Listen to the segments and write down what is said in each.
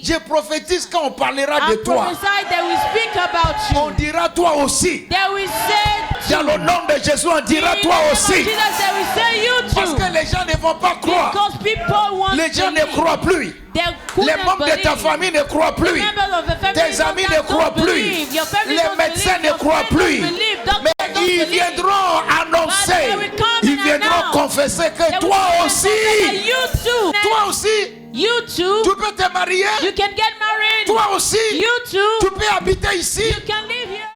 Je prophétise quand on parlera de I toi. prophesy they will speak about you. On dira toi aussi. They will say Dans le nom de Jésus, on dira in toi the name of aussi. Jesus, they will say you Parce too. que les gens ne vont pas croire. Because people want Les gens ne believe. croient plus. They Les couldn't membres de ta believe. famille ne croient plus. Members of the family Tes amis members ne croient don't plus. believe. Your family Les don't médecins believe. ne Your croient friends plus. don't believe. Doctors Mais don't ils believe. viendront annoncer. But they will come Ils and viendront announce. confesser They que will toi come and aussi, say that you too. toi aussi, You too. tu peux te marier. You can get married. Toi aussi, You too. tu peux habiter ici. You can live here.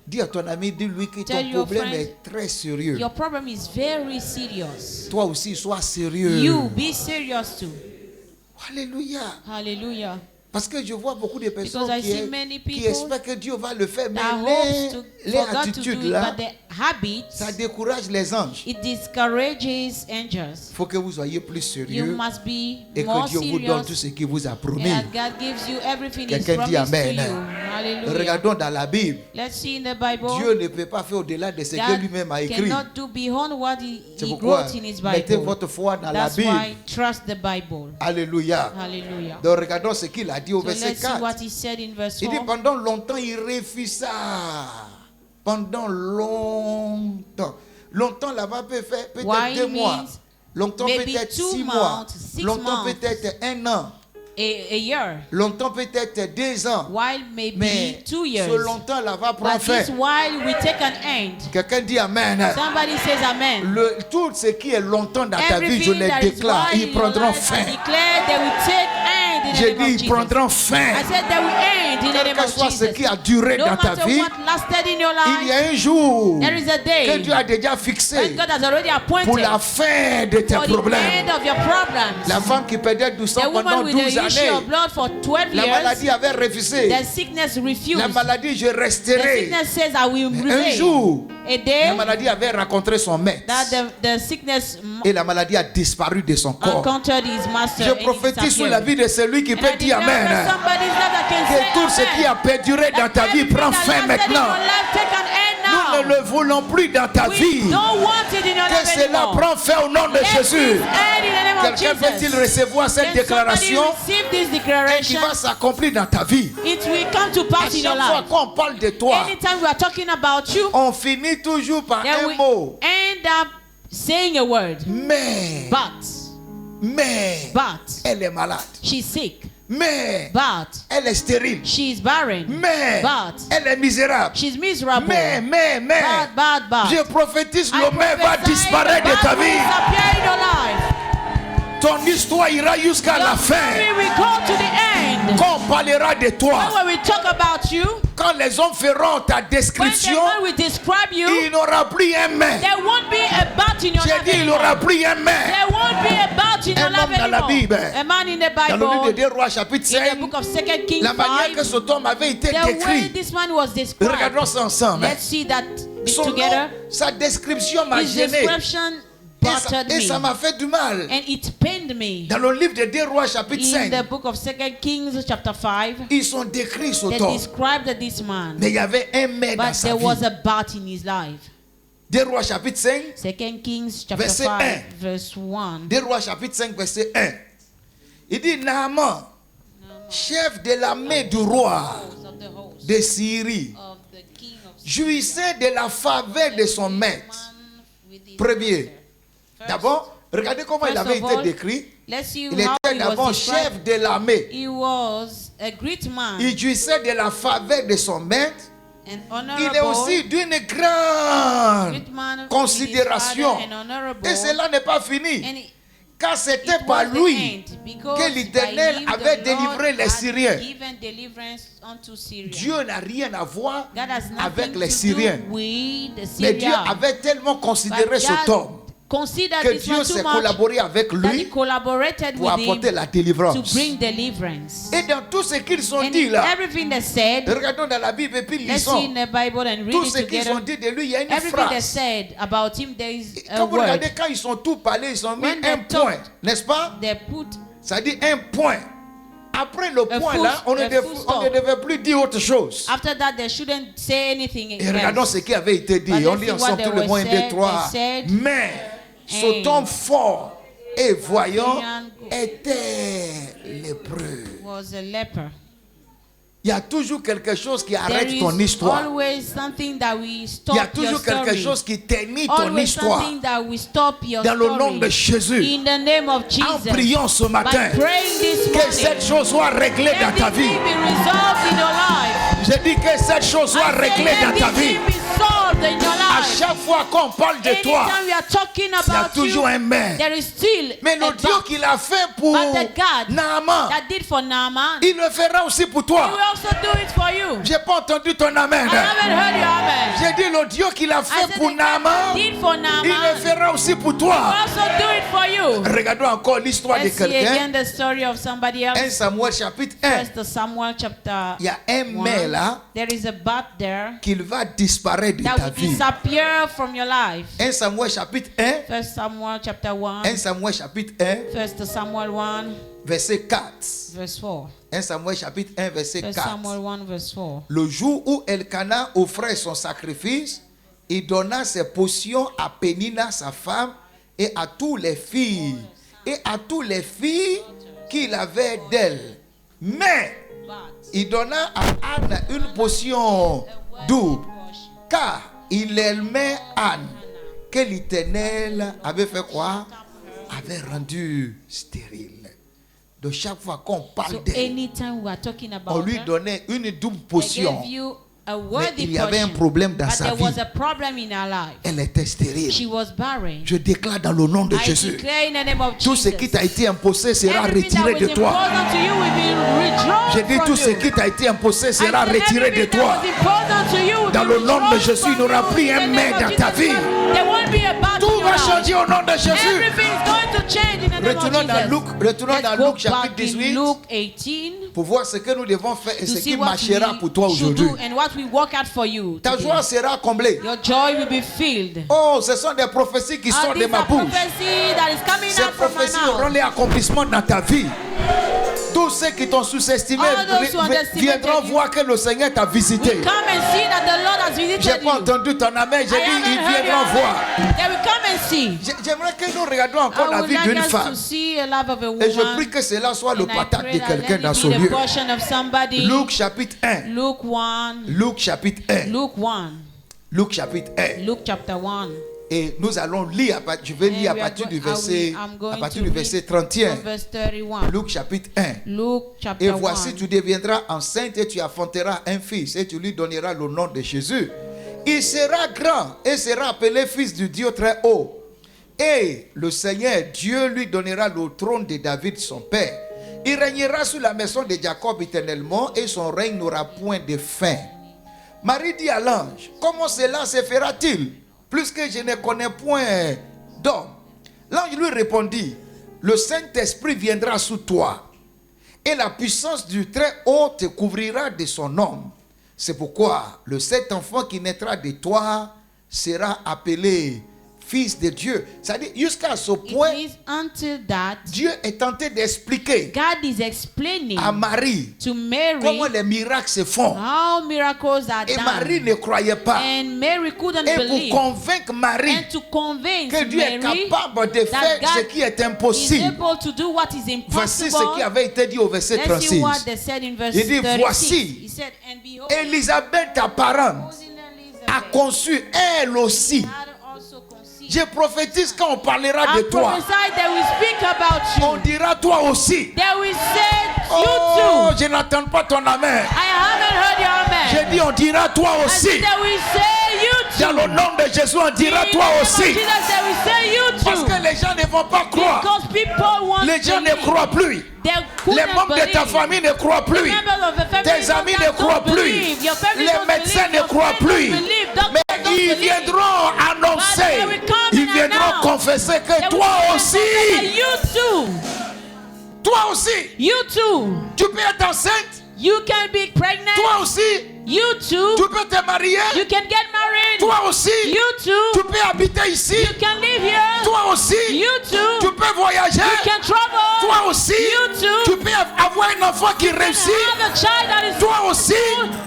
Dis à ton ami, dis-lui que Tell ton your problème friend, est très sérieux. Your problem is very serious. Toi aussi, sois sérieux. You be serious too. Alléluia. Hallelujah. Parce que je vois beaucoup de personnes Because I see many qui people espèrent que Dieu va le faire, mais That hopes les for God to attitudes do it, là, but the habits, ça décourage les anges. it discourages angels. Il faut que vous soyez plus You sérieux must be et more que Dieu vous donne tout serious. ce qu'il vous a promis. And God gives you everything He's Quelqu'un dit promised to Amen. you. Hallelujah. Regardons dans la Bible. Let's see in the Bible. Dieu ne peut pas faire au-delà de ce que God lui-même a écrit. cannot do beyond what He C'est pourquoi wrote in His mettez Bible. votre foi dans la That's Bible. why trust the Bible. Alléluia. Hallelujah. Donc regardons ce qu'il a dit au So verset let's see 4. what He said in verse Il dit 4. pendant longtemps il refusa. Pendant longtemps. Longtemps là-bas peut faire peut-être Why 2 mois. means Longtemps maybe peut-être 2 6 mois. months, 6 Longtemps months. peut-être 1 an. A year. Longtemps peut-être 2 ans. While maybe Mais 2 years. ce longtemps là-bas prend But fin. this while we take an end. Quelqu'un dit Amen. Somebody says amen. Tout ce qui est longtemps dans ta vie, je Everything les that is déclare, while ils in your prendront life, fin. I declare they will take end in the J'ai name of dit, ils Jesus. prendront I fin. said they will end in the Quel name que of soit ce Jesus. qui a duré No dans ta matter vie, what lasted in your il y life, a un jour there is a que day Dieu a déjà when fixé God has already pour la appointed fin de tes for the problèmes. end of your problems. La femme qui perdait du sang The pendant woman with the 12 issue of années, blood for 12 la years, maladie avait refusé. the sickness refused. La maladie, je The resterai. sickness says, I will Un remain. jour, A la day maladie avait rencontré son maître that the sickness et la maladie a disparu de son corps. encountered his master. Je and it prophétise sur la disappeared. vie de celui qui And peut I dire declare Amen. that somebody's life that can Que say tout ce qui a amen. perduré dans ta vie Everything prend that fin lasted in your maintenant. life, take an end Nous ne now. le voulons plus dans ta We vie. don't want it in your Que life cela anymore. prend fin au nom de Let Jésus. this end in the name of Quelqu'un peut-il Jesus. recevoir cette Can déclaration somebody receive this et qui declaration? va s'accomplir dans ta vie? It will come to À pass in your chaque fois life. qu'on parle de toi, Anytime we are talking about you, on finit toujours par then un we mot. end up saying a word. Mais, elle est malade. She's sick. Mais, But elle est stérile. she's barren. Mais, But elle est misérable. she's miserable. Mais, But je prophétise, I le mais va prophesy disparaître the de ta bad will vie. disappear in your life. Ton histoire ira jusqu'à la Your fin. story will go to the end. Quand on parlera de toi, When we talk about you, quand les hommes feront ta when description, the man will describe you, il n'aura plus un mais. there won't be a bat in your J'ai life dit, il anymore. n'aura plus un mais. There won't be a bat in your Un life homme dans la Bible. anymore. A man in the Dans le livre de Bible, 2 Rois, chapitre in the 5, book of 2 Kings la manière 5, que cet homme avait été the way décrit. this man was described. Regardons ça ensemble. Let's see that Son nom, together. sa description m'a His gêné. description bothered Et ça me. m'a fait du mal. And it pained me. Dans le livre de 2 Rois, chapitre In 5, the book of 2 Kings chapter 5, ils sont décrits cet they homme. described this man. Mais il y avait un mais dans But sa there was vie. a bat in his life. 2 Rois, chapitre 5, 2 Kings chapter Verset 5, 1. verse 1. 2 Rois, chapitre 5, verset 1. Il dit, Naaman, chef de l'armée du roi Of the host de Syrie, of the king of jouissait de la faveur de son maître. with his Premier. D'abord, regardez comment il First avait of été all, décrit. let's see Il how était he d'abord was described. chef de l'armée. He was a great man Il jouissait de la faveur de son maître. and Il est honorable. aussi d'une grande Great man considération. with his father and honorable. Et cela n'est pas fini. And it Car c'était was par the lui end, because que l'Éternel by him avait the délivré Lord les had Syriens. given deliverance unto Syria. Dieu n'a rien à voir God has nothing avec les to Syriens. do with the Mais Dieu Syria. avait tellement considéré But cet God homme considered que this Dieu man s'est too much collaboré avec that he lui collaborated pour with apporter him la to délivrance. bring deliverance. Et dans tout ce qu'ils ont And dit là, everything they said, regardons dans la Bible et puis let's see in lisons. the Bible and read Tout it ce qu'ils ont together. dit de lui, il y a une Everything they phrase. said about him, there is a Quand vous word. regardez, quand ils sont tous parlé, ils ont mis When they un point, n'est-ce pas? They put Ça dit un point. Après le A point full- là, on ne a devait- full on ne stop. devait plus dire autre chose. after that they shouldn't say anything Et regardons else. ce qui avait été dit. But On let's lit see ensemble what tout they le monde, 1, were 2, 3. said. Mais cet And homme fort et voyant Syrian était lépreux. was a leper. Il y a toujours quelque chose qui There arrête is ton histoire. always something that will Il y a stop your toujours quelque story. chose qui ternit ton Always histoire. something that will stop your Dans le nom story. de Jésus. In the name of En Jesus. priant ce matin, By praying this que morning, cette chose soit réglée dans ta vie. everything be resolved in your life. Je dis que cette chose soit I say réglée dans ta vie. everything be solved in your À life. chaque fois qu'on parle de toi, Anytime we are talking il y a about toujours you, un mais. there is still Mais a le Dieu but. qu'il a fait pour But the God Naaman, that did for Naaman, il le fera aussi pour he toi. will also do it for you. J'ai pas entendu ton amen. I haven't heard your amen. J'ai dit le Dieu qu'il a I fait said pour the God that Naaman, did for il le Naaman, fera aussi pour he will toi. also do it for you. Regardons encore l'histoire de Let's see quelqu'un. again the story of somebody 1 else. Samuel chapitre 1. First Samuel chapter Il y a un mais 1. là There is a but there qu'il va disparaître de that ta will vie. disappear from your life. 1 Samuel chapitre 1. First Samuel chapter 1. 1 Samuel chapitre 1, First Samuel 1 verset 4. verse 4. 1 Samuel chapitre 1, verset First 4. Samuel 1 verse 4. Le jour où Elkanah offrait son sacrifice, il donna ses potions à Pénina, sa femme, et à toutes les filles, qu'il avait d'elle. Mais il donna à Anne une potion double, car il aimait Anne, que l'Éternel avait fait quoi? Avait rendu stérile. De chaque fois qu'on parle So d'elle, anytime we are talking on about lui her, donnait une double I potion. gave you a Mais worthy il y avait un portion, problème dans but sa there vie. was a problem in her life. Elle était stérile. She was barren. Je déclare dans le nom de I Jésus, declare in the name of tout ce Jesus, qui t'a été imposé sera everything that retiré was de toi. important to you will be withdrawn J'ai dit from tout ce you. qui t'a été imposé I sera said retiré de everything that toi. was important to you will Dans be le nom de withdrawn Jésus, il n'y from aura you. plus In un the mais name of dans ta Jesus, vie. there won't be a battle Tout in your va life. changer au nom de Jésus. Everything is going to change in the name of Retournons dans Jesus. Luc, retournons Let's dans go Luc chapitre back in 18 Luke 18 pour voir ce que nous devons faire et to ce see qui what marchera pour toi we should aujourd'hui. do and what we work out for you. Ta today. joie sera comblée. Your joy will be filled. Oh, ce sont des prophéties qui sortent de These ma are bouche. prophecy that is coming Ces out from my prophéties auront mouth. les accomplissements dans ta vie. Tous ceux qui t'ont sous-estimé All those who underestimated viendront you voir que le Seigneur t'a visité. Come and see that the Lord has visited J'ai pas you. entendu ton amen, j'ai I dit haven't ils heard viendront your voir. amen. They will come and see. J'aimerais que nous regardions encore I la would vie like d'une us femme. to see a love of a Et je woman. prie que cela soit le And I partage pray de that quelqu'un let dans it ce be the lieu. portion of somebody. Luc chapitre 1. Luke 1. Luc chapitre 1. Luke 1. Luc chapitre 1. Luke chapter 1. Et nous allons lire, je vais lire à And we are partir go- du verset, I'm going à partir to du read verset 31. from verse 31. Luc chapitre 1. Luke chapter Et voici, 1. tu deviendras enceinte et tu enfanteras un fils et tu lui donneras le nom de Jésus. Il sera grand et sera appelé fils du Dieu très haut. Et le Seigneur Dieu lui donnera le trône de David son père. Il régnera sur la maison de Jacob éternellement et son règne n'aura point de fin. Marie dit à l'ange, comment cela se fera-t-il, puisque je ne connais point d'homme? L'ange lui répondit, le Saint-Esprit viendra sur toi, et la puissance du Très-Haut te couvrira de son nom. C'est pourquoi cet enfant qui naîtra de toi sera appelé Fils de Dieu. C'est-à-dire, jusqu'à ce point, It is until that Dieu est tenté d'expliquer God is explaining à Marie to Mary comment les miracles se font. how miracles are Et Marie done. ne croyait pas. And Mary couldn't Et believe. pour convaincre Marie And to convince que Dieu est Mary capable de that faire ce God qui est is impossible. able to do what is Voici ce impossible. qui avait été dit au verset Let's see 36. what they said in verse Il dit, 36. voici, He said, and behold, Élisabeth, ta parente, a Elizabeth conçu elle aussi. had also conceived. Je prophétise quand on parlera de I toi. prophesy they will speak about On you. dira toi aussi. They will say Oh, you too. je n'attends pas ton amen. I haven't heard your amen. J'ai dit on dira toi I aussi. said they will say you too. Dans le nom de Jésus, on dira In toi the name of aussi. Jesus, they will say you Parce too. que les gens ne vont pas croire. Because people want Les gens ne believe. croient plus. They Les couldn't membres de ta believe. famille ne croient plus. Members of the family Tes amis ne don't croient plus. believe. Your family Les don't médecins believe. ne Your croient friends plus. don't believe. Doctors Mais don't ils believe. viendront annoncer. But they will come Ils and viendront announce. confesser They que will toi say aussi. that you too. Toi aussi. You too. Tu peux être enceinte. You can be pregnant. Toi aussi. You too. Tu peux te marier. You can get married. Toi aussi. You too. Tu peux habiter ici. You can live here. Toi aussi. You too. Tu peux voyager. You can travel. Toi aussi. You too. Tu peux avoir un enfant qui réussit. Have a child that is Toi aussi.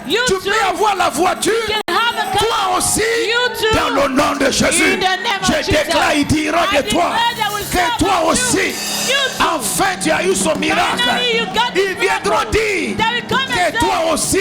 You Tu too. peux avoir la voiture. You can have a come. Toi aussi, You too. dans le nom de Jésus, In the name of je Jesus. déclare, il dira I de toi declare they will say que toi about aussi, you too. enfin tu as eu son miracle. Finally, you got Ils the viendront miracle. dire They will come and que say, toi aussi,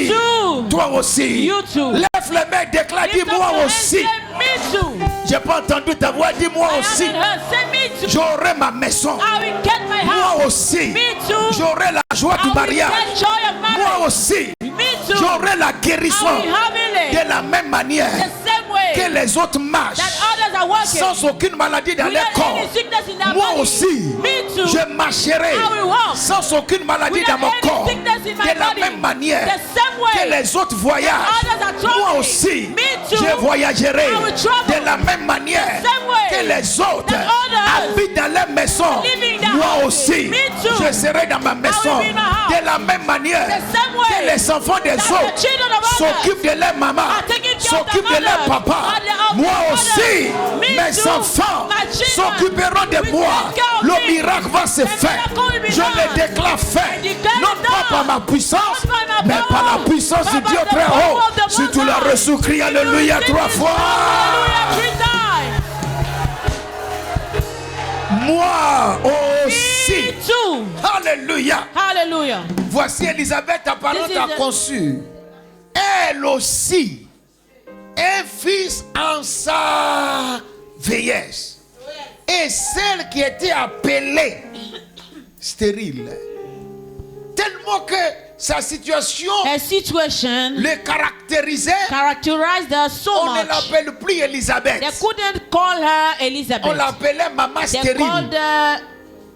You too. toi aussi, You too. lève les mains, déclare, dis Lift up moi your hands, aussi. say, Me too. J'ai pas entendu ta voix, dis moi I aussi. haven't heard. Say me too. J'aurai ma maison. I will get my Moi house. aussi, Me too. j'aurai la joie I du will mariage. get joy of marriage. Moi aussi, Me too. j'aurai la I guérison will have healing. de la même manière The same way que les autres marchent that others are working. sans aucune maladie dans leur Without corps. any sickness in their Moi body. aussi, Me too. je marcherai I will walk sans aucune maladie dans without mon any corps sickness in my de la body. même manière The same way que les autres voyagent. others are traveling. Moi aussi, Me too. je voyagerai I will travel de la même manière the same way que les autres that others habitent dans leur maison. living in their Moi houses. aussi, Me too. je serai dans ma maison be in my house. de la même manière The same way que les enfants des that the autres children of others s'occupent de leur maman, are taking care of s'occupent their de leur mothers, papa. and of Moi their aussi, fathers. Me mes too. enfants My children s'occuperont de will moi. take care of Le me. miracle va se The faire. miracle will be Je done. le déclare fait. I declare Non it pas done. par ma puissance, Not by my mais par la power, puissance but du by Dieu the très power haut. of the Si tu Most l'as High. reçu, crie Alléluia Receive 3 this fois. Hallelujah 3 times. Moi aussi. Me too. Alléluia. Hallelujah. Voici Élisabeth, ta parente, This is a the- conçu. Elle aussi, un fils en sa vieillesse. Et celle qui était appelée stérile. Tellement que sa situation Her situation le caractérisait. characterized her so On ne much. l'appelle plus Élisabeth. They couldn't call her On Elizabeth. l'appelait maman They stérile. called her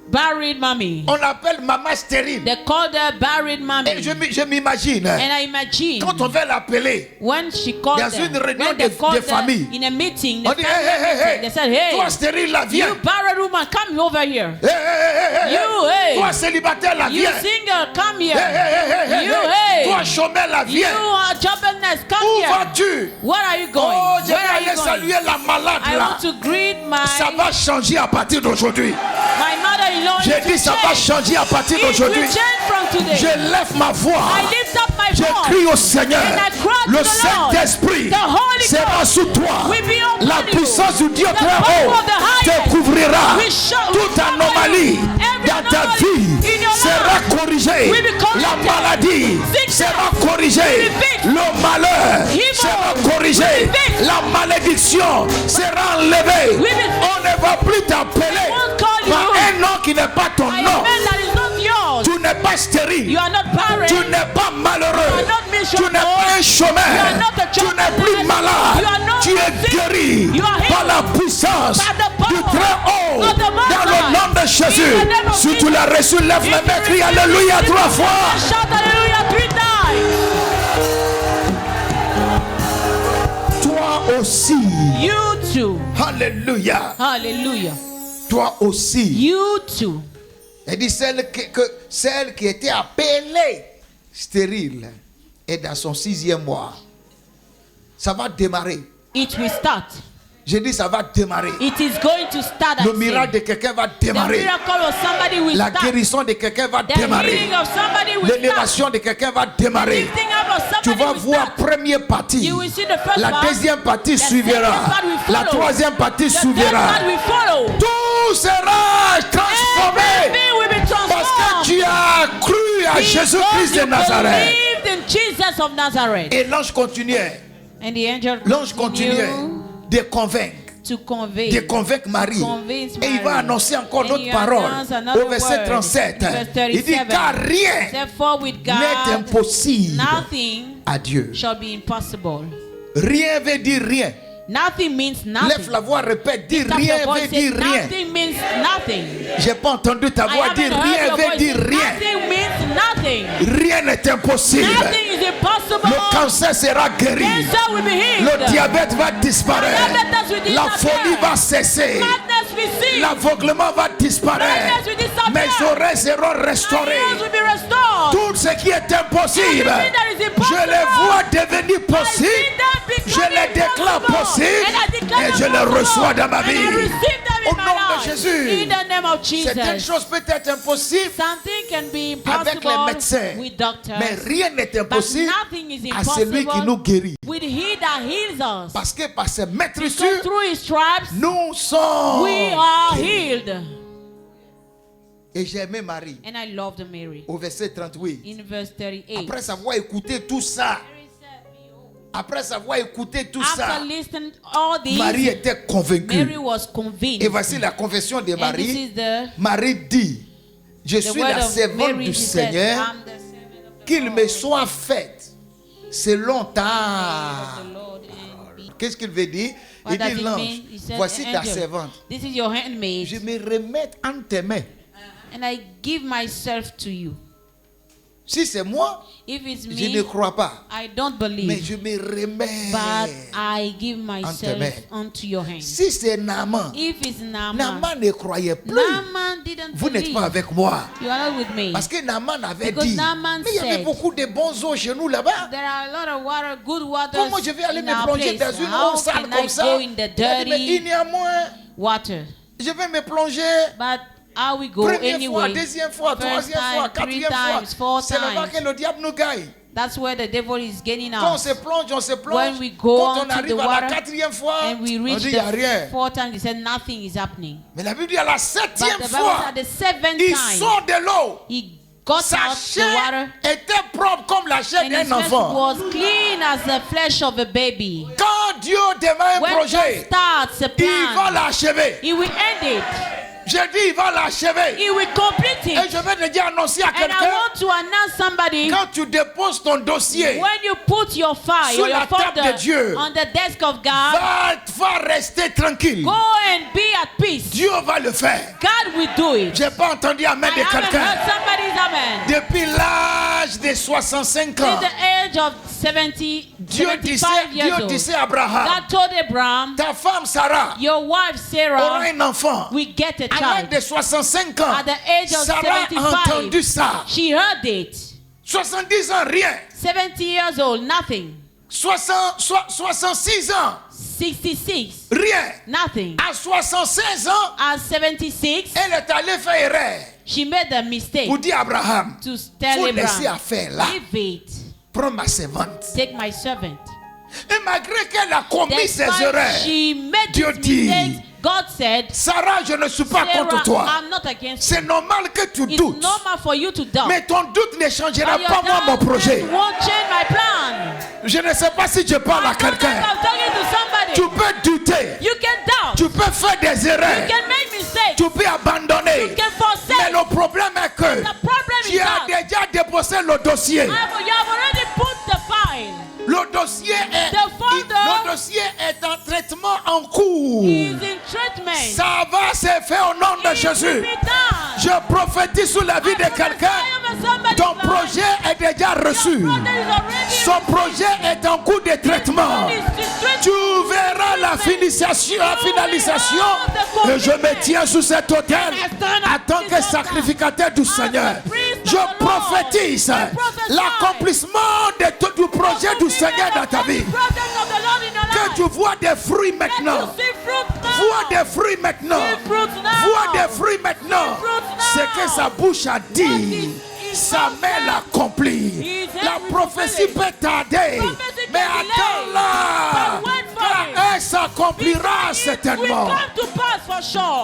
buried mommy. On l'appelle maman stérile. They called her buried Et mommy. je m'imagine, And I imagine quand on veut l'appeler, when she called dans them, une réunion when they de called famille, them in a meeting, on they dit, hey, they said, hey, toi stérile, là, viens. you buried woman, come over here. Hey, You, hey. toi célibataire, là, You viens. single, come here. Hey, You, hey. toi chômeur, là, You viens. are jobless, come Où here. vas-tu? Where are you going? Oh, je vais Where are you aller going? saluer la malade, I là. want to greet Ça va changer à partir d'aujourd'hui. my mother-in-law. J'ai dit, ça va changer à partir It will d'aujourd'hui. change from today. Je lève ma voix. I lift up my Je voice. crie au Seigneur. And I cry to Le the Lord. Saint-Esprit The Holy sera Ghost sous toi. will be upon La you. puissance du Dieu The très power haut of the highest te couvrira. will show- Toute will cover anomalie you. Every dans ta anomaly vie in your sera life corrigée. will be corrected. La maladie Sickness sera corrigée. will be fixed. Le malheur Evil sera corrigé. will be fixed. La malédiction sera enlevée. will be On ne va plus t'appeler won't call par you un nom qui n'est pas ton by a nom. man that is not yours. Tu n'es pas stérile. You are not barren. Tu n'es pas malheureux. You are not Tu miserable. n'es pas un chômeur. You are not a Tu jobless. n'es plus malade. You are not Tu es sick. guéri You are healed par la puissance by the power du très haut. of the Most Dans le High. nom de Jésus. In the name of Si tu Jesus. l'as reçu, lève les If mains, you crie receive Alléluia it, 3 fois. Shout hallelujah 3 times. Toi aussi. You too. Alléluia. Hallelujah. Toi aussi. You too. Elle dit celle qui était appelée stérile est dans son 6e mois. Ça va démarrer. It will start. J'ai dit ça va démarrer. It is going to start. I Le say. miracle de quelqu'un va The démarrer. miracle of somebody will La start. guérison de quelqu'un va The démarrer. healing of somebody will start. L'élévation de quelqu'un va démarrer. Lifting up of Tu somebody vas will voir start. première partie. You will see the first La part. deuxième partie The suivra. second part will La follow. troisième partie The third suivra. part will follow. Tout sera transformé. Everything will be transformed. Parce que tu as cru à Jésus-Christ de Because you Nazareth. believed in Jesus of Nazareth. Et l'ange continuait. And the angel L'ange continuait de convaincre. to convey. De convaincre Marie. Convince Et il va Mary. annoncer encore And d'autres he paroles. announced another Au verset word. 37. Verse Il dit 37. car rien Therefore with n'est God impossible nothing à Dieu. shall be impossible. Rien veut dire rien. Nothing means Lève nothing. la voix, répète, dis Lift up rien your voice, veut say, dire rien. nothing means nothing. J'ai pas entendu ta I voix haven't dire heard rien your veut voice. dire rien. Nothing means nothing. Rien n'est impossible. Nothing is impossible. Le cancer sera guéri. Cancer will be healed. Le diabète va disparaître. Diabetes will La disappear. folie va cesser. Madness will cease. L'aveuglement va disparaître. Blindness will disappear. Mes oreilles seront My restaurées. ears will be restored. Tout ce qui est impossible, Everything that is je impossible, les vois devenir I see possible. them Je becoming les déclare possible. possibles And I declare et them je les possible. reçois dans ma And I vie. receive them in Au my nom de life. Jésus. In the name of Certaines Jesus. choses peuvent être impossibles Something can be avec les impossible médecins, with doctors. mais rien n'est But impossible nothing is à celui qui nous impossible guérit. with he that heals us. Parce que par ses Because maîtrissures, through his stripes, nous sommes. we are healed. Et j'ai aimé Marie. And I loved Mary. Au verset 38. In verse 38. Après avoir écouté tout ça, après avoir écouté tout ça, After listening to all this, Marie était convaincue. Mary was convinced. Et voici la confession de And this Marie. is the Marie dit, je suis word la of servante Mary. du She said, Seigneur, I'm the servant of the qu'il Lord. me soit fait selon ta... Of the Lord and be- Qu'est-ce qu'il veut dire? What Il does dit it l'ange, mean? He said, voici ta angel, servante. This is your handmaid, Je me remets entre tes mains. and I give myself to you. Si c'est moi, If it's je ne me, crois pas. I don't Mais believe, je me remets. but I give mains. myself unto your hands. Si c'est Naaman, If it's Naaman, Naaman ne croyait plus. Naaman didn't Vous n'êtes believe. pas avec moi. You are not with me. Parce que Naaman avait Because dit, Naaman mais il y avait said, beaucoup de bons eaux chez nous là-bas. There are a lot of water, good waters Comment je vais aller in me our plonger place. dans une How eau sale can comme I ça? go in the Il a dit, mais dirty néanmoins, water? je vais me plonger. But how we go Première fois, anyway? deuxième fois, First troisième time, fois, 3 quatrième fois. times, 4 C'est là-bas que times. le diable nous gagne. That's where the devil is gaining Quand on us. se plonge, on se plonge. When we go Quand on onto arrive the à la water quatrième fois, And we on reach dit il n'y a rien. the 4th time, he said nothing is happening. Mais la Bible dit à la But septième the Bible fois, said the 7th il time, sort de l'eau. he got Sa out the chair water, était propre comme la chair and his d'un flesh enfant. was clean as the flesh of a baby. Quand Dieu démarre un When God projet, starts a il va plan, l'achever. he will end it. Je dis, il va l'achever. He will complete Et it. je vais te dire, annoncer à And I quelqu'un, want to announce somebody, quand tu déposes ton dossier, when you put your file Sur or your la table folder de Dieu, on the desk of God, va rester tranquille. go and be at peace. Dieu va le faire. God will do it. Je n'ai pas entendu amen I de haven't quelqu'un. heard somebody's amen. Depuis l'âge de 65 ans, At the age of 75 Dieu years old, disait à Abraham, God told Abraham, ta femme Sarah your wife aura Sarah un enfant. will get a À l'âge child. de 65 ans, At the age of Sarah a 75, entendu ça. she heard it. 70 ans, rien. 70 years old, nothing. 66 ans, 66, rien. nothing. À 76 ans, At 76, elle est allée faire erreur. she made a mistake Pour dire à Abraham, to tell faut laisser Abraham, affaire là. leave it, Prends ma servante. take my servant. Et malgré qu'elle a commis ses Despite erreurs, she made Dieu this dit, mistake, God said, Sarah, je ne suis pas contre Sarah, toi. I'm not against you. C'est normal que tu It's doutes. normal for you to doubt. Mais ton doute ne changera But your pas moi mon doubtness projet. won't change my plan. Je ne sais pas si je parle à I don't know if quelqu'un. I'm talking to somebody. Tu peux douter. You can doubt. Tu peux faire des You erreurs. can make mistakes. Tu peux abandonner. You can Mais forsake. le problème est que The problem tu is as that déjà déposé le dossier. you have already put the file. Le dossier folder le dossier est en traitement en cours. Is in treatment. Ça va se faire au nom de It will Jésus. be done. Je prophétise sur la vie de quelqu'un. Ton projet est déjà reçu. Son projet est en cours de traitement. Tu verras la finalisation. Et je me tiens sous cet autel en tant que sacrificateur du Seigneur. Je prophétise l'accomplissement du projet du Seigneur dans ta vie. Que tu vois des fruits maintenant. Vois des fruits maintenant. Vois des fruits maintenant. Ce que sa bouche a dit, sa main l'accomplit. La prophétie peut tarder, mais attends-la. Car elle s'accomplira certainement.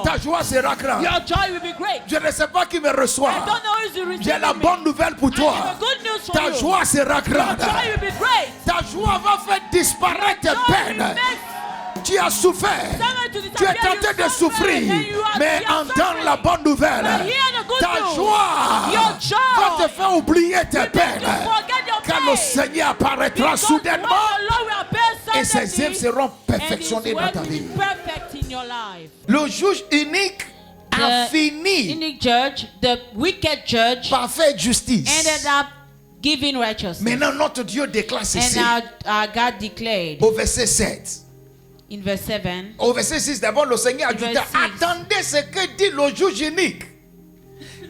Ta joie sera grande. Your joy will be great. Je ne sais pas qui me reçoit. I don't know who's receiving J'ai la me. bonne nouvelle pour I toi. have a good news for Ta you. joie sera Your grande. joy will be great. Ta joie va faire disparaître tes Joy will peines. make Tu as souffert. Tu es tenté de souffrir. Mais entends la bonne nouvelle. Ta joie va te faire oublier tes peines. Car le Seigneur apparaîtra soudainement et ses œuvres seront perfectionnées dans ta vie. Le juge unique a fini Unique judge, the wicked judge, par faire justice. ended up giving righteousness. Maintenant, notre Dieu déclare And ceci our God declared au verset 7. in verse 7, Au verset 6, d'abord, le Seigneur ajouta, Verset 6. attendez ce que dit le juge unique.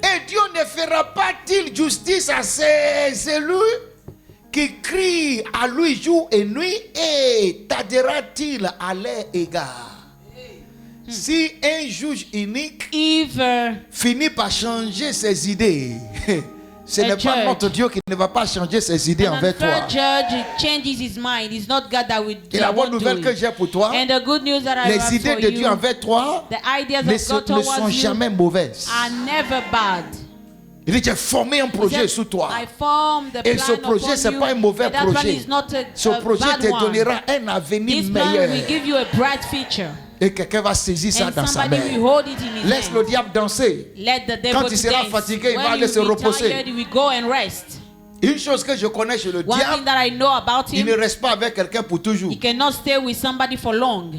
Et Dieu ne fera pas-il justice à ces élus qui crient à lui jour et nuit, et tardera-t-il à leur égard? Si un juge unique if finit par changer ses idées, Ce n'est pas notre Dieu qui ne va pas changer ses idées An envers toi. unfair judge changes his mind. It's not God that will Et la bonne won't do nouvelle que it. j'ai pour toi, And the good news that I les have idées for de Dieu you, envers toi the ideas ne of God sont towards you jamais mauvaises. are never bad. Il dit, j'ai formé un He projet said, sous toi. I formed the Et plan ce projet, upon ce n'est you, pas un mauvais but that one projet. is not Ce a projet bad te one. donnera un avenir This plan meilleur. will give you a bright future. Et quelqu'un va saisir ça And dans sa somebody main. will hold it in his Laisse le hand. diable danser. Let the devil Quand il sera dance. fatigué, il va When aller se you be reposer. tired, he will go and rest. Une chose que je connais chez le One thing diable, that I know about il ne him, reste pas avec quelqu'un pour toujours. he cannot stay with somebody for long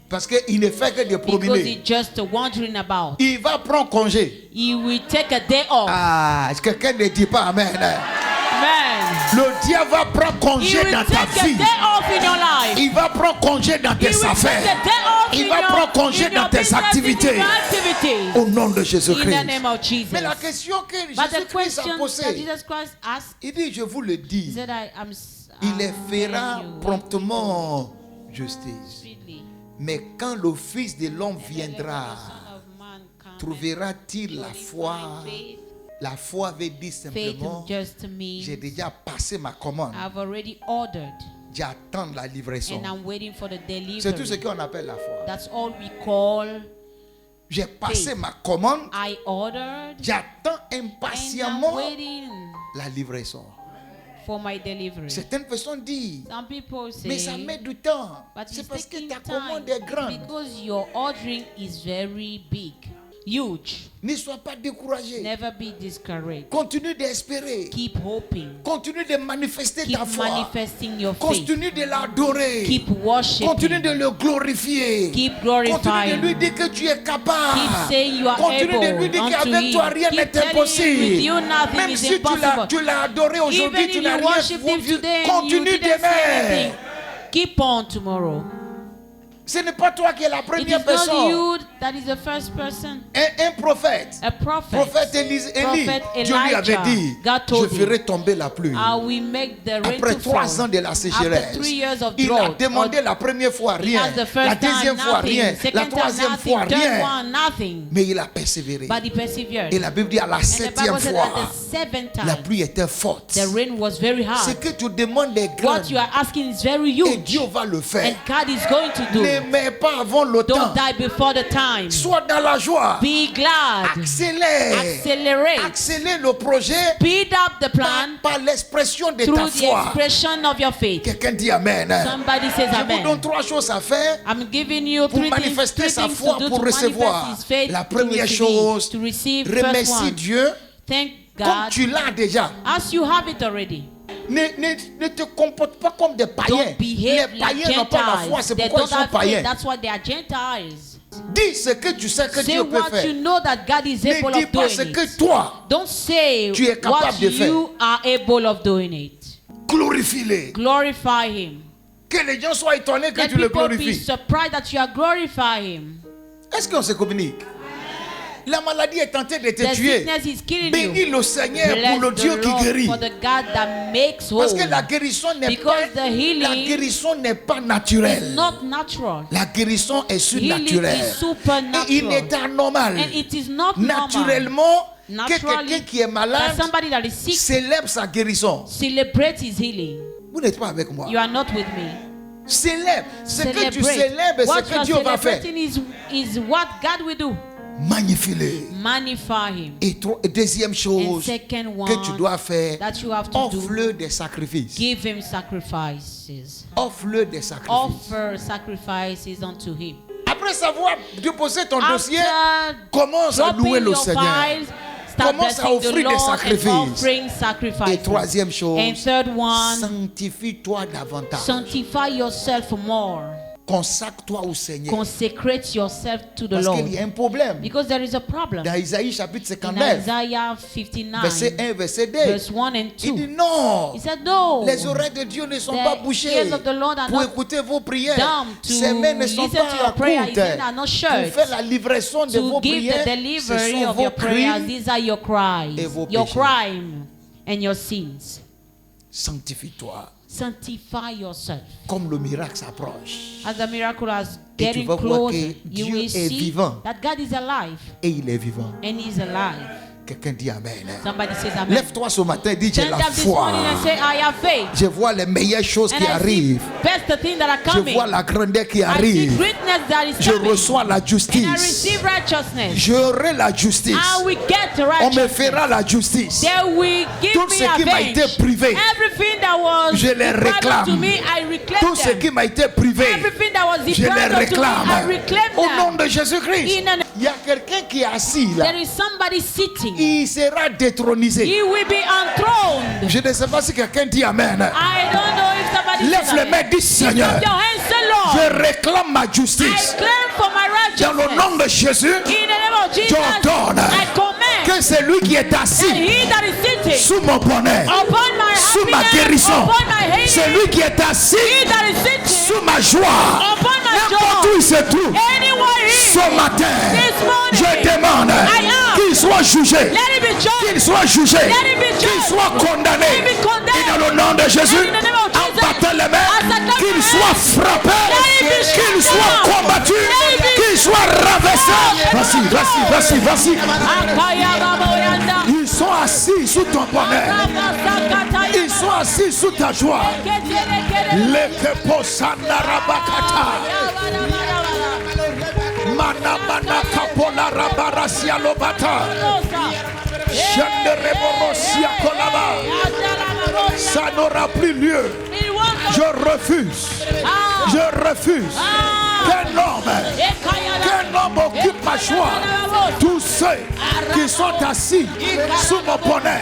Parce qu'il ne fait que de because promener. he's just wandering about. Il va prendre congé. He will take a day off. Ah, est-ce que quelqu'un ne dit pas Amen? Man, Le diable va prendre he congé will dans ta take a vie. day off in your life. Il va prendre congé dans He tes will take a affaires. day off Il in va your, prendre congé in dans your tes business, activités. in your activities. Au nom de In the Jésus-Christ. name of Jesus. Mais la question que But the Jésus-Christ a question that posée, Jesus Christ asked, il dit, je vous le he dis, said, il les fera telling you promptement justice. sweetly, Mais quand le Fils de l'homme whenever the viendra, Son of Man comes, trouvera-t-il la will he foi? find faith? La foi veut dire Faith simplement, just means j'ai déjà passé ma commande. I've already ordered J'attends la livraison. and I'm waiting for the C'est tout ce delivery. qu'on appelle la foi. That's all we call J'ai passé faith. ma commande. I ordered J'attends and I'm impatiemment waiting la livraison. for my delivery. Certaines personnes disent, Some people say, mais ça met du temps. but C'est it's parce que taking ta time commande est grande. because your ordering is very big, huge. Ne sois pas découragé. Never be discouraged. Continue d'espérer. Keep hoping. Continue de manifester Keep ta foi. manifesting your faith. Continue de l'adorer. Keep worshiping. Continue de le glorifier. Keep Continue glorifying. de lui dire que tu es capable. Keep saying you are Continue de lui able dire unto qu'avec him. toi rien Keep n'est telling him with impossible. you nothing Même is si impossible. tu l'as adoré aujourd'hui, Even tu if n'as you rien worship him vu. today and you Continue didn't say demain. anything, keep on tomorrow. Ce n'est pas toi qui es la It première is not personne. you that is the first person. Un prophète. A prophet. Prophète Élie, Prophet Dieu lui avait Elijah. dit, God je told him, ferai tomber la pluie. I will make the rain Après to 3 fall. ans de la sécheresse, After 3 years of il a drought, demandé la première fois he rien, asked the la first deuxième time fois nothing, rien, la second time troisième nothing, fois third rien. one nothing. Mais il a persévéré. But he persevered. Et la Bible dit à la And the 7e Bible said fois, at the seventh la time, pluie était forte. the rain was very Ce hard. que tu demandes est grand. What you are asking is very Et huge. Dieu va le faire. And God is going to do. Ne mets pas avant le temps. Don't die before the time. Sois dans la joie. Be glad. Accélère. Accelerate. Accélère le projet Speed up the plan par l'expression de through ta the foi. expression of your faith. Quelqu'un dit Amen. Somebody says Je vous donne amen. 3 choses à faire I'm giving you pour 3 things, manifester 3 sa things foi, to do pour to recevoir. manifest his faith, La to première receive chose, it, to receive first remercie one. Dieu Thank comme God tu l'as déjà. as you have it already. Ne te comporte pas comme des païens. Don't behave Les like païens n'ont pas la foi, Gentiles. c'est They pourquoi ils don't sont have faith. païens. That's why they are Gentiles. Dis ce que tu sais que Say Dieu peut what faire. you know that God is Ne able dis of pas doing ce que it. toi, Don't say tu es capable what de faire. you are able of doing it. glorifie-les. Glorify Him. Que les gens soient étonnés que Let tu le people be glorifies. surprised that you are glorifying Him. Est-ce qu'on se communique? La maladie est tentée de te The tuer. sickness is killing Bénis you. le Seigneur Bless pour le the Dieu qui Lord guérit. for the God that makes whole. Parce que la guérison n'est Because pas, the healing la guérison n'est pas It's naturelle. not natural. La guérison est Healing surnaturelle. is supernatural. Et il est anormal. And it is not normal. Naturellement, que Naturally, quelqu'un qui est malade that somebody that is sick célèbre sa guérison. celebrates his healing. Vous n'êtes pas avec moi. You are not with me. Célèbre. Ce que tu Celebrate. célèbres, What c'est you que are Dieu va faire. celebrating is what God will do. Magnifie-le. Magnify Him. Et deuxième And chose second one que tu dois faire, that you have to do, offre-le des sacrifices. give Him sacrifices. Offre-le des sacrifices. Offer sacrifices unto Him. Après savoir déposer ton dossier, After commence à louer dropping le your Seigneur. files, start Commence à blessing the offrir des Lord and sacrifices. offering Et sacrifices. troisième chose, And third one, sanctifie-toi davantage. sanctify yourself more. Consacre-toi au Seigneur. Consecrate yourself to the Parce Lord. qu'il y a un problème. Because there is a problem. Dans Isaïe chapitre In 59, Isaiah 59, verset 1, verset 2, verse 1 and il dit 2, non. He said, no, Les oreilles de Dieu ne sont The pas bouchées ears of the Lord are pour not écouter vos prières. dumb to Ses mains ne sont listen to pas your prayer. His courtes hands are not pour short faire la livraison de vos to give prières. the Ce delivery sont of vos your prayers. crimes. These are your cries, et vos your péchés. crime and your sins. Sanctifie-toi. Sanctify yourself. Comme le miracle s'approche. As the miracle is Et tu getting vas voir closer, que you Dieu will est see vivant. that God is alive Et il est vivant. and He is alive. Quelqu'un dit Amen. Somebody says amen. Lève-toi ce matin, dis j'ai Stand la up this foi. morning and say, I have faith. Je vois les meilleures choses And qui I see arrivent. best things that are Je coming. vois la grandeur qui I see arrive. greatness that is Je coming. reçois la And I justice. receive righteousness. J'aurai la justice. I will get to On me righteousness. fera la justice. They will give Tout me ce qui m'a été avenge. privé, Everything that was je les deprived réclame. to me, I reclaim tout ce them. qui m'a été privé, Everything that was je les deprived to me, I réclame. reclaim Au nom them. de Jésus-Christ. In an- Il y a quelqu'un qui est assis là. There is somebody sitting. Il sera détronisé. He will be enthroned. Je ne sais pas si quelqu'un dit Amen. I don't know if somebody Lève says les amen. mains, dis Seigneur, Lift up your hands, say, Lord, je réclame ma I justice. claim for my Dans le righteousness. nom de Jésus, In the name of Jesus, j'ordonne I command que celui qui est that assis he that is sitting sous mon bonheur, upon my sous ma happiness, guérison, upon my healing, celui qui est assis he that is sitting sous ma joie, upon my n'importe où joy, il se trouve, anywhere he is, ce matin, this morning, je demande I am. qu'il soit jugé, let it be judged, qu'il soit jugé, let it be qu'il judged, soit condamné. let it be condemned. Et dans le nom de Jésus, And in the name of en Jesus, battant les as I mains, clap qu'il my soit hands, frappé, let it be qu'il struck soit down, combattu, let it be qu'il soit rabaissé. struck Vas-y. Akayababoyanda. Ils sont assis sous ton bonheur. Akabasakataya. Ils sont assis sous ta joie. Ketelekele. Lekeposandarabakata. Mana kapola rabarasia lobata. Chandereborosia kolaba. Ça n'aura plus lieu. Je refuse qu'un homme occupe ma joie. Tous ceux qui sont assis sous mon bonheur,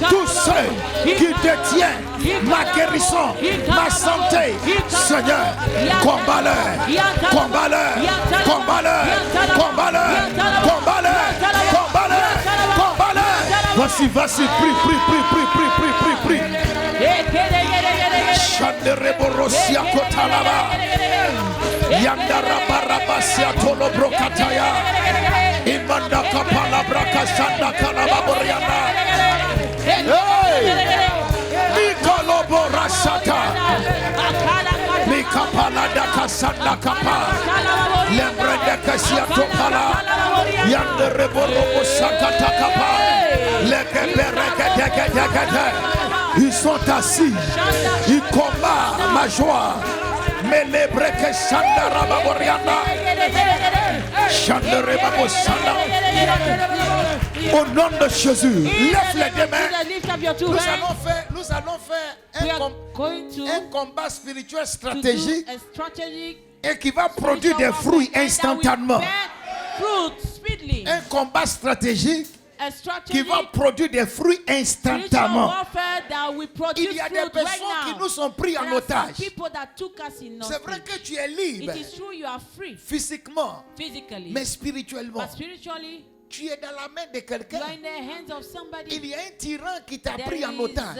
tous ceux qui détiennent ma guérison, ma santé, Seigneur, combat-leur, combat-leur, combat-leur, combat-leur, combat-leur, combat-leur, combat-leur. Vas-y, prie. Chandereborosia kotalaba. Yandara barabasia tolo brokataya. Imanda kapala brakashanda kalaba boriana. Hey! Mikalo borasata. Mikapala dakasanda kapa. Lembrende kasia topala. Yandereborobo sakata kapa. Ils sont assis, ils combattent ma joie. Mais les breaks Shandara Baboriana, Shandara Babosana. Au nom de Jésus, lève les deux mains. Nous allons faire un combat spirituel stratégique et qui va produire des fruits instantanément. Un combat stratégique qui va produire des fruits instantanément. Il y a des personnes qui nous sont pris en otage. C'est vrai que tu es libre physiquement, mais spirituellement. Tu es dans la main de quelqu'un. Il y a un tyran qui t'a pris en otage.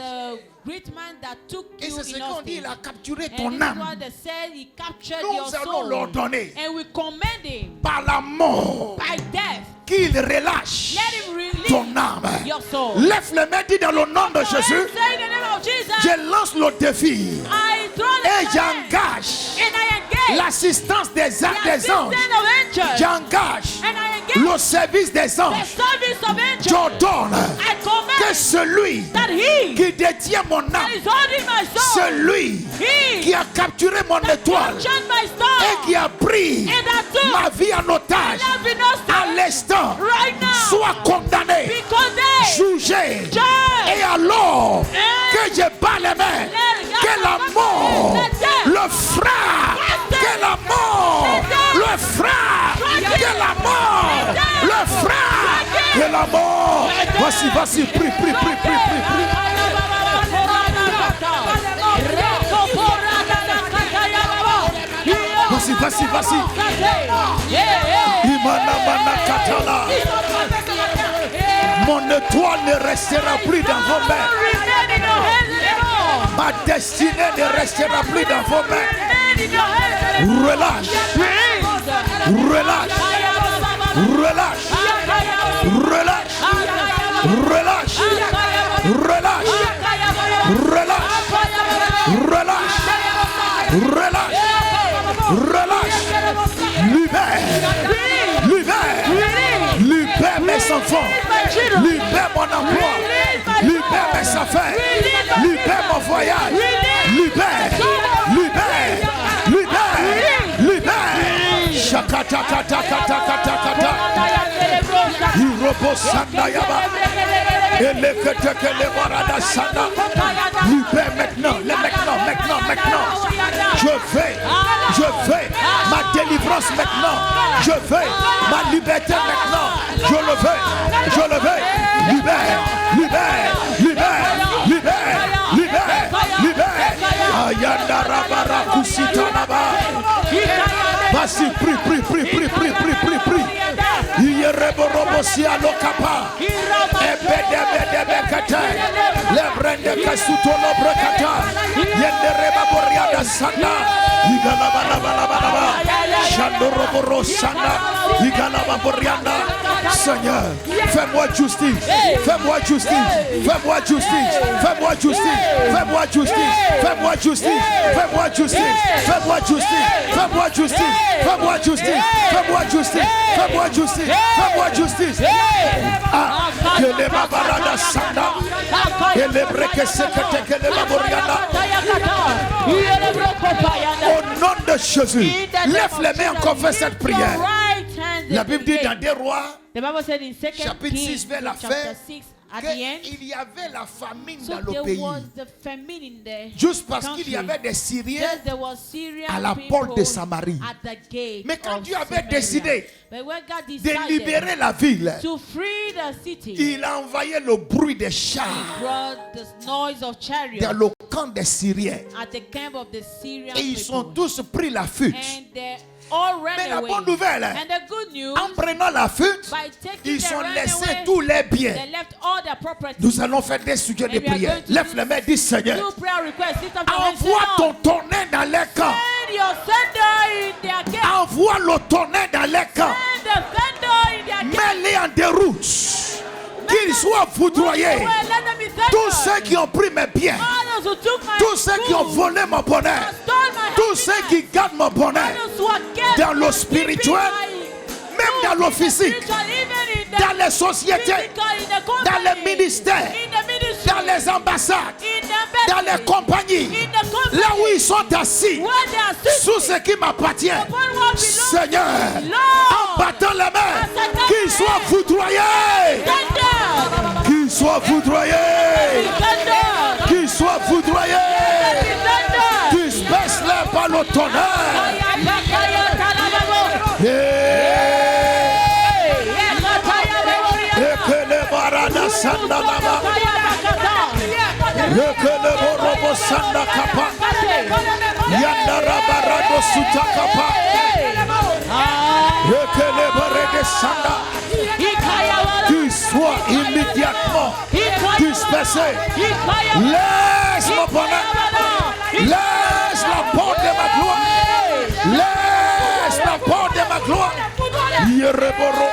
Et c'est ce qu'on dit, il a capturé ton âme. Nous allons l'ordonner par la mort qu'il relâche ton âme. Lève les mains, dis dans le nom de Jésus. Je lance le défi et j'engage l'assistance des anges. J'engage le service des anges. J'ordonne que celui qui détient mon âme, celui qui a capturé mon étoile et qui a pris ma vie en otage, à l'instant, soit condamné, jugé, et alors que je bats les mains, que la mort le fera, que la mort le fera, que la mort le fera, que la mort. Voici, prie. Voici. Imana katala. Mon étoile ne restera plus dans vos mains. Ma destinée ne restera plus dans vos mains. Relâche. Libère mes enfants. enfants. Libère mon emploi. Libère mes affaires. Libère mon voyage. Libère. Libère. Libère. Libère. Shakata kata kata kata kata. Irobo sanda yaba. Elekete le barada sanda. Libère maintenant. Maintenant. Je veux ma délivrance maintenant. Je veux ma liberté maintenant. Je le veux. Libère. Ayanda rabara kusitanaba. Vas-y, prie. Yereborobosia lokapa. Ebedebekata. Lebrende kasutolo brekata. Yendereba boriada sanda. Igalaba. Shandoroboro sanda. Igalaba borianda. Seigneur, fais-moi justice. Ah, que les babarada sanda. Et les breques secrètes que les baboriana. Au nom de Jésus, lève les mains encore, fais cette prière. La Bible dit dans des rois, chapitre 6, vers la fin, qu'il y avait la famine dans le pays. Juste parce qu'il y avait des Syriens à la porte de Samarie. Mais quand Dieu avait décidé de libérer la ville, il a envoyé le bruit des chars dans le camp des Syriens. Et ils ont tous pris la fuite. Mais la bonne nouvelle, en prenant la fuite, ils ont laissé tous les biens. Nous allons faire des sujets de prière. Lève les mains, dis Seigneur, envoie ton tonnerre dans les camps. Envoie le tonnerre dans les camps. Mets-les en déroute. Qu'ils soient foudroyés. Tous ceux qui ont pris mes biens, tous ceux qui ont volé mon bonheur, tous ceux qui gardent mon bonheur, dans le spirituel, même dans le physique, dans les sociétés, dans les ministères, dans les ambassades, dans les compagnies, là où ils sont assis, sous ce qui m'appartient. Seigneur, en battant les mains, qu'ils soient foudroyés. Qu'ils soient foudroyés. Qu'ils soient foudroyés. Disperse-les par le tonnerre. Et que les barada sanda lava. Et que les borobo sanda kapa. Yandara barado suta kapa. Et que les barade sanda. Qu'ils soient immédiatement dispersés. Laisse mon bonheur. Laisse la porte de ma gloire. Laisse la porte de ma gloire. Yereboro.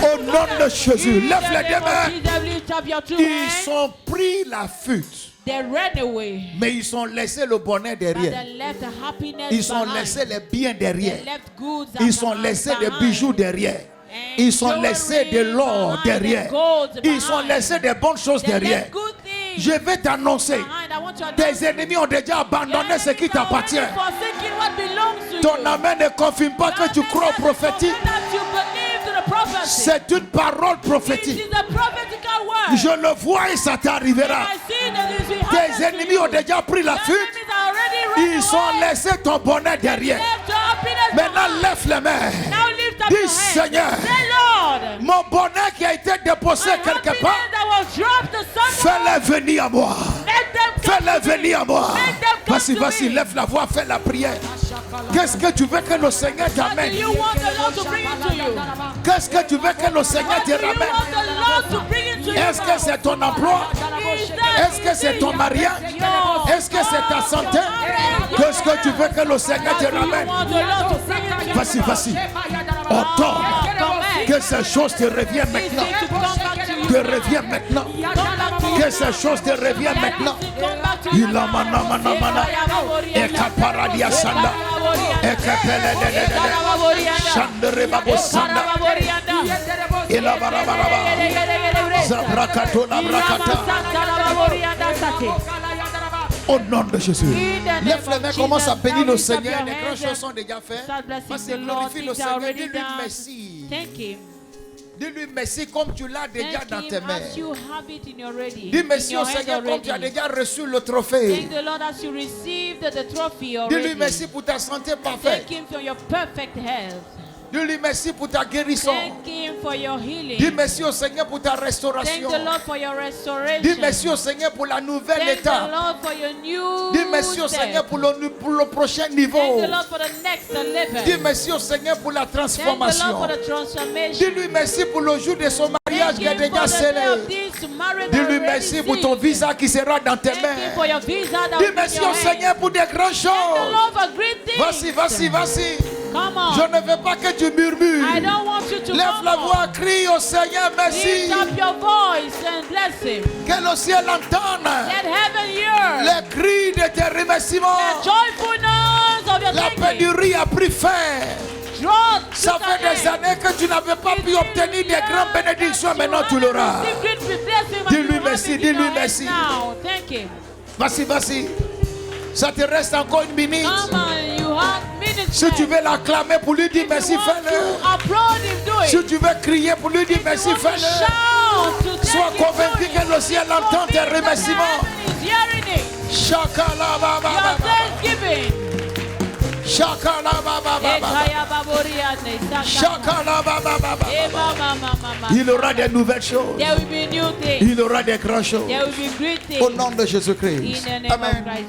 Au nom de Jésus, lève les deux mains. Ils sont pris la fuite. Mais ils ont laissé le bonheur derrière. Ils ont laissé les biens derrière. Ils ont laissé des bijoux derrière. Ils ont laissé de l'or derrière. Ils ont laissé des bonnes choses derrière. Je vais t'annoncer, tes ennemis ont déjà abandonné ce qui t'appartient. Ton amen ne confirme pas que tu crois au prophétique. C'est une parole prophétique. Je le vois et ça t'arrivera. Tes ennemis ont déjà pris la fuite. Ils ont laissé ton bonheur derrière. Maintenant lève les mains. Dis Seigneur, mon bonheur qui a été déposé quelque part, fais-le venir à moi. Fais-le venir à moi. Vas-y, lève la voix, fais la prière. Qu'est-ce que tu veux que le Seigneur What do t'amène? you want the Lord to bring into you? Qu'est-ce que tu veux que le Seigneur What te do you ramène? want the Lord to bring into you? Est-ce que c'est ton emploi? Is that Est-ce que c'est ton mariage? your Est-ce que c'est ta santé? Qu'est-ce que tu veux que le Seigneur te What do you ramène? want the Lord to bring into you? Vas-y, vas-y. Entends que ces choses te reviennent maintenant. To come back to you. Te reviennent maintenant. Que ces choses te reviennent maintenant. Il a mana mana mana. Et kaparadia sanda. Et kapele de de de. Chandere babo sanda. Il a barabaraba. Zabrakato la brakata. Au nom de Jésus. Lève les mains, commence à bénir le Seigneur. Les grandes choses sont déjà faites. Vas-y, glorifie le Seigneur. Dis-lui merci. Thank him. Dis-lui merci comme tu l'as déjà Thank dans him tes mains. as you have it in your ready. Dis in merci your au hands Seigneur comme tu as already. déjà reçu le trophée. Thank the Lord as you received the trophy Dis-lui already. merci pour ta santé Thank parfaite. him for your perfect health. Dis-lui merci pour ta guérison. Thank him for your healing. Dis merci au Seigneur pour ta Thank restauration. the Lord for your restoration. Dis merci au Seigneur pour la nouvelle Thank the étape. Lord for your new Dis merci au step. Seigneur pour le prochain niveau. Thank the Lord for the next level. Dis merci au Seigneur pour la Thank the Lord transformation. for the transformation. Dis-lui merci pour le jour de son mariage Thank qui est him déjà for the day scellé. of this marriage Dis-lui already merci pour ton sealed. visa qui sera dans tes Thank him for mains. your visa that Dis will be merci in your au hand. Seigneur pour des grandes Thank the choses. Lord for great things. Vas-y, vas-y, vas-y. Come on. Je ne veux pas que tu I murmures. don't want you to Lève come la voix, on. crie au Seigneur merci. Lift up your voice and bless him. Que le ciel entende Let heaven hear les cris de tes the remerciements. joyfulness of your La thanking. pénurie a pris fin. Draw Ça to fait the des end. années que tu n'avais pas pu obtenir des grandes bénédictions. Maintenant tu l'auras. Dis-lui merci, dis-lui merci. Now, thank him. Vas-y, vas-y. Ça te reste encore une minute. Come on, you have minutes Si tu left. veux l'acclamer pour lui dire If merci, you want fais-le. to applaud him, do it. Si tu veux crier pour lui dire If merci, you want to fais-le. shout to thank Sois him, convaincu do it. que le ciel entend tes Convinced that remerciements. heaven is hearing it. Shakala ba ba Your ba ba. thanksgiving. Shakala ba ba ba ba. Ekaya baboriane, saka. Shakala ba ba ba ba. Ema mama mama. Il aura des nouvelles choses. There will be new things. Il aura des grandes choses. There will be great Au things. nom de Jésus-Christ. In the name of Amen. Christ.